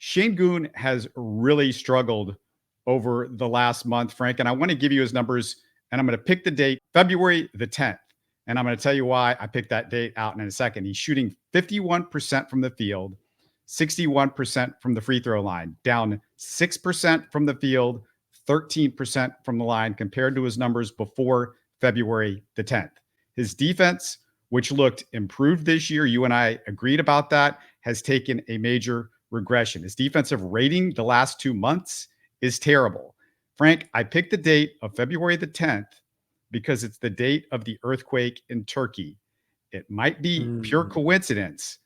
Sengun has really struggled over the last month, Frank, and I want to give you his numbers, and I'm going to pick the date, February the 10th. And I'm going to tell you why I picked that date out in a second. He's shooting 51% from the field, 61% from the free throw line, down 6% from the field, 13% from the line compared to his numbers before February the 10th. His defense, which looked improved this year, you and I agreed about that, has taken a major regression. His defensive rating the last 2 months is terrible. Frank, I picked the date of February the 10th because it's the date of the earthquake in Turkey. It might be pure coincidence,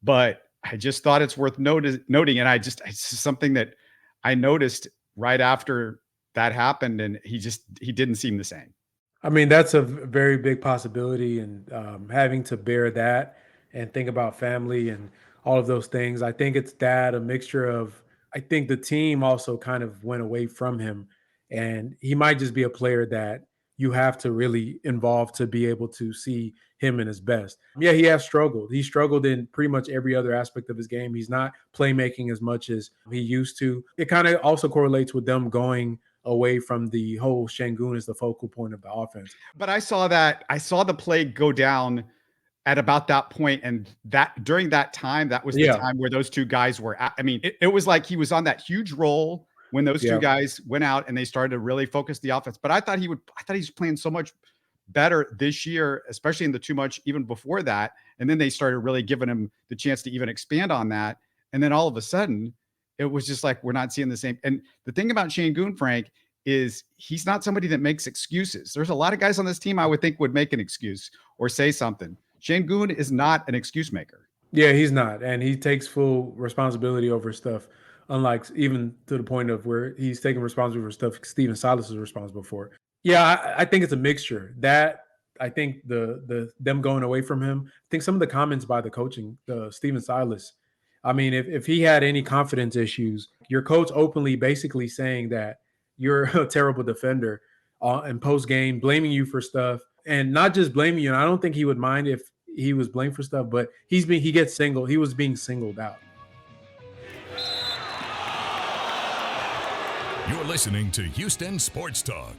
but I just thought it's worth noting. And it's something that I noticed right after that happened, and he didn't seem the same. I mean, that's a very big possibility, and having to bear that and think about family and all of those things. I think it's that a mixture of, I think the team also kind of went away from him, and he might just be a player that you have to really involve to be able to see him in his best. Yeah, he has struggled. He struggled in pretty much every other aspect of his game. He's not playmaking as much as he used to. It kind of also correlates with them going away from the whole Sengun as the focal point of the offense. But I saw the play go down at about that point, and that during that time, that was the time where those two guys were at. I mean, it was like he was on that huge roll when those two guys went out and they started to really focus the offense. But I thought he was playing so much better this year, especially in the too much, even before that. And then they started really giving him the chance to even expand on that. And then all of a sudden, it was just like, we're not seeing the same. And the thing about Sengun, Frank, is he's not somebody that makes excuses. There's a lot of guys on this team I would think would make an excuse or say something. Sengun is not an excuse maker. Yeah, he's not. And he takes full responsibility over stuff, unlike even to the point of where he's taking responsibility for stuff Steven Silas is responsible for. Yeah, I think it's a mixture. That I think the them going away from him. I think some of the comments by the coaching, Steven Silas. I mean, if he had any confidence issues, your coach openly basically saying that you're a terrible defender in post game, blaming you for stuff, and not just blaming you. And I don't think he would mind if he was blamed for stuff, but he was being singled out. You're listening to Houston Sports Talk.